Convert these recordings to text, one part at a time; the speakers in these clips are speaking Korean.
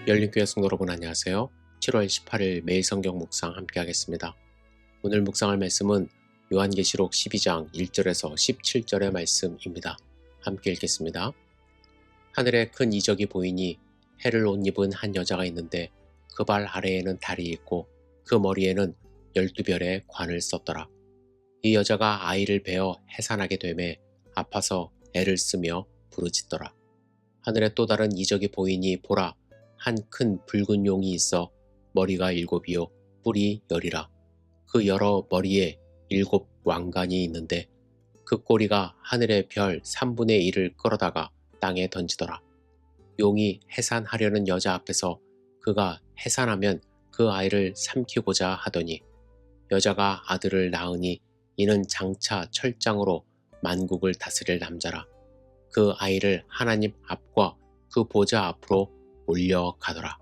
열린교회 성도 여러분 안녕하세요. 7월 18일 매일 성경 묵상 함께 하겠습니다. 오늘 묵상할 말씀은 요한계시록 12장 1절에서 17절의 말씀입니다. 함께 읽겠습니다. 하늘에 큰 이적이 보이니 해를 옷 입은 한 여자가 있는데 그 발 아래에는 달이 있고 그 머리에는 12별의 관을 썼더라. 이 여자가 아이를 베어 해산하게 되매 아파서 애를 쓰며 부르짖더라. 하늘에 또 다른 이적이 보이니 보라, 한 큰 붉은 용이 있어 머리가 7이요 뿔이 10이라. 그 여러 머리에 7 왕관이 있는데 그 꼬리가 하늘의 별 3분의 1을 끌어다가 땅에 던지더라. 용이 해산하려는 여자 앞에서 그가 해산하면 그 아이를 삼키고자 하더니 여자가 아들을 낳으니 이는 장차 철장으로 만국을 다스릴 남자라. 그 아이를 하나님 앞과 그 보좌 앞으로 올려가더라.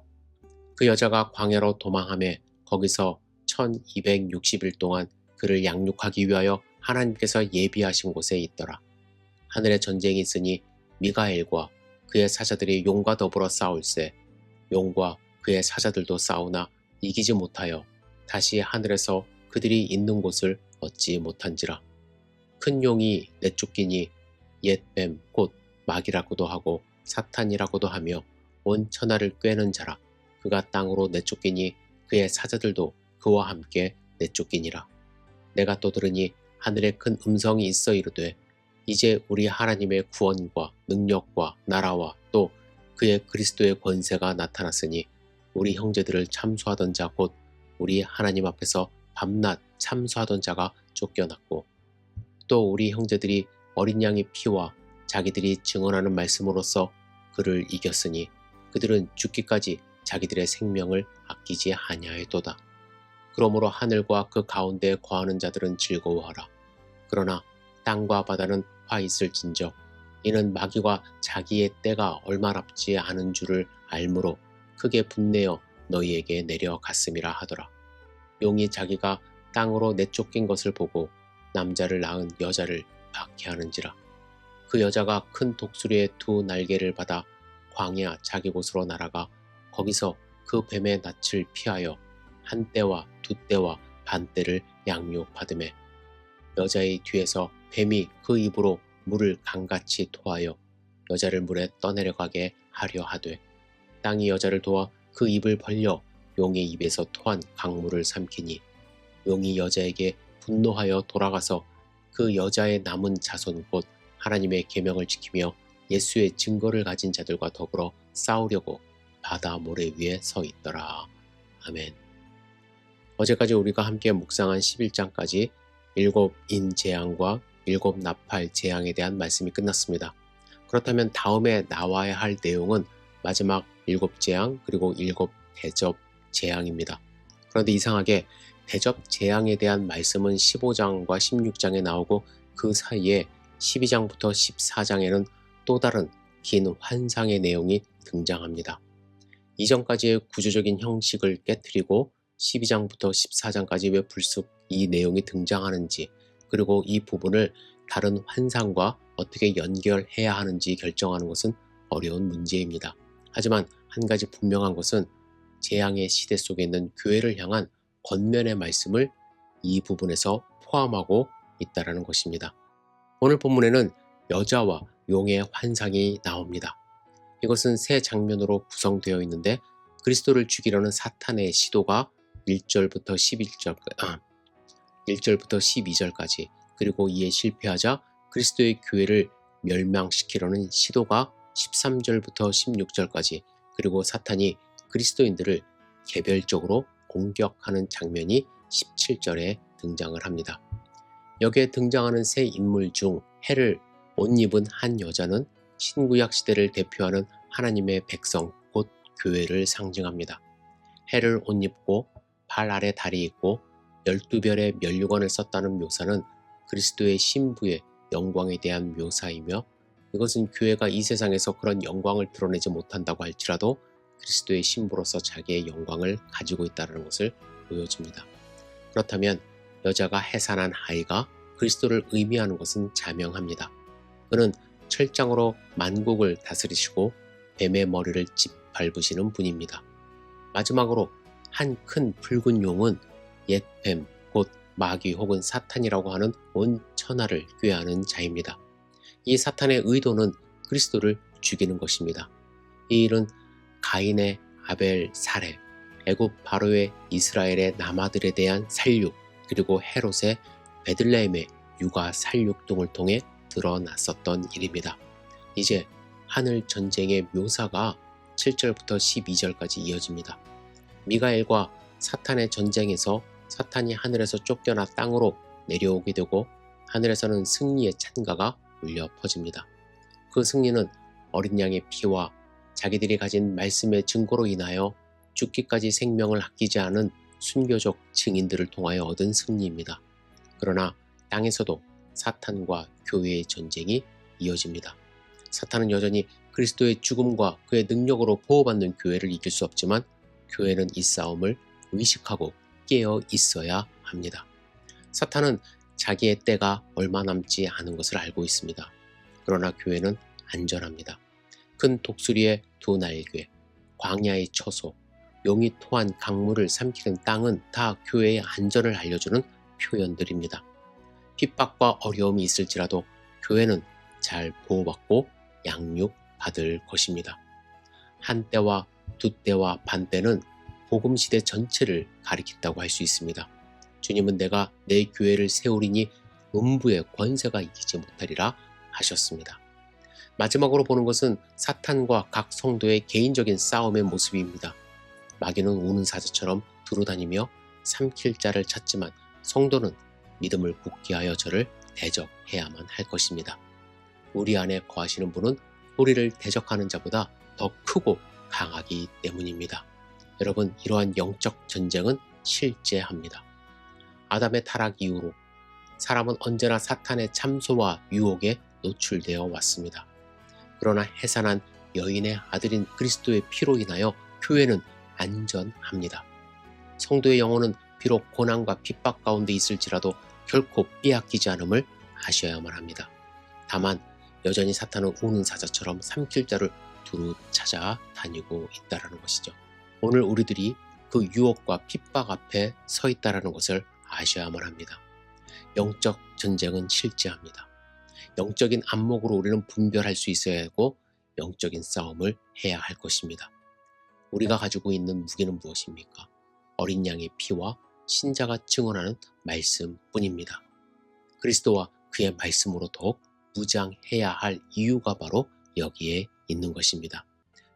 그 여자가 광야로 도망하며 거기서 1260일 동안 그를 양육하기 위하여 하나님께서 예비하신 곳에 있더라. 하늘에 전쟁이 있으니 미가엘과 그의 사자들이 용과 더불어 싸울세. 용과 그의 사자들도 싸우나 이기지 못하여 다시 하늘에서 그들이 있는 곳을 얻지 못한지라. 큰 용이 내쫓기니 옛뱀 곧 마귀라고도 하고 사탄이라고도 하며 온 천하를 꿰는 자라. 그가 땅으로 내쫓기니 그의 사자들도 그와 함께 내쫓기니라. 내가 또 들으니 하늘에 큰 음성이 있어 이르되 이제 우리 하나님의 구원과 능력과 나라와 또 그의 그리스도의 권세가 나타났으니 우리 형제들을 참수하던 자 곧 우리 하나님 앞에서 밤낮 참수하던 자가 쫓겨났고 또 우리 형제들이 어린 양의 피와 자기들이 증언하는 말씀으로써 그를 이겼으니 그들은 죽기까지 자기들의 생명을 아끼지 아니하였도다. 그러므로 하늘과 그 가운데에 거하는 자들은 즐거워하라. 그러나 땅과 바다는 화 있을진저 이는 마귀가 자기의 때가 얼마 남지 않은 줄을 알므로 크게 분내어 너희에게 내려갔음이라 하더라. 용이 자기가 땅으로 내쫓긴 것을 보고 남자를 낳은 여자를 박해하는지라. 그 여자가 큰 독수리의 2 날개를 받아 광야 자기 곳으로 날아가 거기서 그 뱀의 낯을 피하여 1때와 2때와 반때를 양육받으매 여자의 뒤에서 뱀이 그 입으로 물을 강같이 토하여 여자를 물에 떠내려가게 하려 하되 땅이 여자를 도와 그 입을 벌려 용의 입에서 토한 강물을 삼키니 용이 여자에게 분노하여 돌아가서 그 여자의 남은 자손 곧 하나님의 계명을 지키며 예수의 증거를 가진 자들과 더불어 싸우려고 바다 모래 위에 서 있더라. 아멘. 어제까지 우리가 함께 묵상한 11장까지 7인 재앙과 7 나팔 재앙에 대한 말씀이 끝났습니다. 그렇다면 다음에 나와야 할 내용은 마지막 7 재앙 그리고 7 대접 재앙입니다. 그런데 이상하게 대접 재앙에 대한 말씀은 15장과 16장에 나오고 그 사이에 12장부터 14장에는 또 다른 긴 환상의 내용이 등장합니다. 이전까지의 구조적인 형식을 깨뜨리고 12장부터 14장까지 왜 불쑥 이 내용이 등장하는지 그리고 이 부분을 다른 환상과 어떻게 연결해야 하는지 결정하는 것은 어려운 문제입니다. 하지만 한 가지 분명한 것은 재앙의 시대 속에 있는 교회를 향한 권면의 말씀을 이 부분에서 포함하고 있다는 것입니다. 오늘 본문에는 여자와 용의 환상이 나옵니다. 이것은 세 장면으로 구성되어 있는데 그리스도를 죽이려는 사탄의 시도가 1절부터 12절까지 그리고 이에 실패하자 그리스도의 교회를 멸망시키려는 시도가 13절부터 16절까지 그리고 사탄이 그리스도인들을 개별적으로 공격하는 장면이 17절에 등장을 합니다. 여기에 등장하는 세 인물 중 해를 옷 입은 한 여자는 신구약 시대를 대표하는 하나님의 백성 곧 교회를 상징합니다. 해를 옷 입고 발 아래 달이 있고 12별의 면류관을 썼다는 묘사는 그리스도의 신부의 영광에 대한 묘사이며 이것은 교회가 이 세상에서 그런 영광을 드러내지 못한다고 할지라도 그리스도의 신부로서 자기의 영광을 가지고 있다는 것을 보여줍니다. 그렇다면 여자가 해산한 아이가 그리스도를 의미하는 것은 자명합니다. 그는 철장으로 만국을 다스리시고 뱀의 머리를 밟으시는 분입니다. 마지막으로 한 큰 붉은 용은 옛 뱀, 곧 마귀 혹은 사탄이라고 하는 온 천하를 꾀하는 자입니다. 이 사탄의 의도는 그리스도를 죽이는 것입니다. 이 일은 가인의 아벨 살해, 애굽 바로의 이스라엘의 남아들에 대한 살육, 그리고 헤롯의 베들레헴의 육아 살육 등을 통해 드러났었던 일입니다. 이제 하늘 전쟁의 묘사가 7절부터 12절까지 이어집니다. 미가엘과 사탄의 전쟁에서 사탄이 하늘에서 쫓겨나 땅으로 내려오게 되고 하늘에서는 승리의 찬가가 울려 퍼집니다. 그 승리는 어린 양의 피와 자기들이 가진 말씀의 증거로 인하여 죽기까지 생명을 아끼지 않은 순교적 증인들을 통하여 얻은 승리입니다. 그러나 땅에서도 사탄과 교회의 전쟁이 이어집니다. 사탄은 여전히 그리스도의 죽음과 그의 능력으로 보호받는 교회를 이길 수 없지만 교회는 이 싸움을 의식하고 깨어 있어야 합니다. 사탄은 자기의 때가 얼마 남지 않은 것을 알고 있습니다. 그러나 교회는 안전합니다. 큰 독수리의 두 날개, 광야의 처소, 용이 토한 강물을 삼키는 땅은 다 교회의 안전을 알려주는 표현들입니다. 핍박과 어려움이 있을지라도 교회는 잘 보호받고 양육받을 것입니다. 한때와 두때와 반때는 복음시대 전체를 가리킨다고 할 수 있습니다. 주님은 내가 내 교회를 세우리니 음부의 권세가 이기지 못하리라 하셨습니다. 마지막으로 보는 것은 사탄과 각 성도의 개인적인 싸움의 모습입니다. 마귀는 우는 사자처럼 두루다니며 삼킬 자를 찾지만 성도는 믿음을 굳게 하여 저를 대적해야만 할 것입니다. 우리 안에 거하시는 분은 우리를 대적하는 자보다 더 크고 강하기 때문입니다. 여러분, 이러한 영적 전쟁은 실제합니다. 아담의 타락 이후로 사람은 언제나 사탄의 참소와 유혹에 노출되어 왔습니다. 그러나 해산한 여인의 아들인 그리스도의 피로 인하여 교회는 안전합니다. 성도의 영혼은 비록 고난과 핍박 가운데 있을지라도 결코 빼앗기지 않음을 아셔야만 합니다. 다만 여전히 사탄은 우는 사자처럼 삼킬 자를 두루 찾아다니고 있다는 것이죠. 오늘 우리들이 그 유혹과 핍박 앞에 서 있다는 것을 아셔야만 합니다. 영적 전쟁은 실제합니다. 영적인 안목으로 우리는 분별할 수 있어야 하고 영적인 싸움을 해야 할 것입니다. 우리가 가지고 있는 무기는 무엇입니까? 어린 양의 피와 신자가 증언하는 말씀뿐입니다. 그리스도와 그의 말씀으로 더욱 무장해야 할 이유가 바로 여기에 있는 것입니다.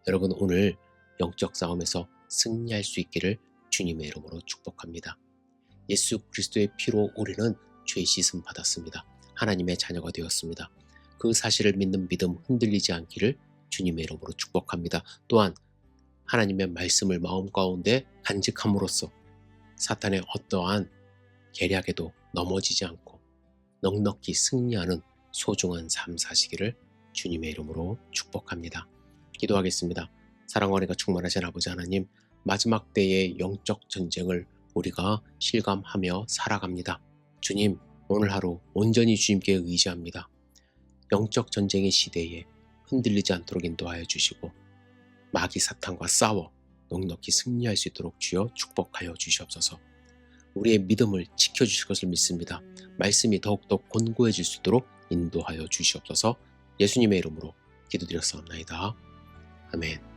여러분, 오늘 영적 싸움에서 승리할 수 있기를 주님의 이름으로 축복합니다. 예수 그리스도의 피로 우리는 죄 씻음 받았습니다. 하나님의 자녀가 되었습니다. 그 사실을 믿는 믿음 흔들리지 않기를 주님의 이름으로 축복합니다. 또한 하나님의 말씀을 마음 가운데 간직함으로써 사탄의 어떠한 계략에도 넘어지지 않고 넉넉히 승리하는 소중한 삶 사시기를 주님의 이름으로 축복합니다. 기도하겠습니다. 사랑과 은혜가 충만하신 아버지 하나님, 마지막 때의 영적 전쟁을 우리가 실감하며 살아갑니다. 주님, 오늘 하루 온전히 주님께 의지합니다. 영적 전쟁의 시대에 흔들리지 않도록 인도하여 주시고 마귀 사탄과 싸워 넉넉히 승리할 수 있도록 주여 축복하여 주시옵소서. 우리의 믿음을 지켜주실 것을 믿습니다. 말씀이 더욱더 곤고해질 수 있도록 인도하여 주시옵소서. 예수님의 이름으로 기도드렸사옵나이다. 아멘.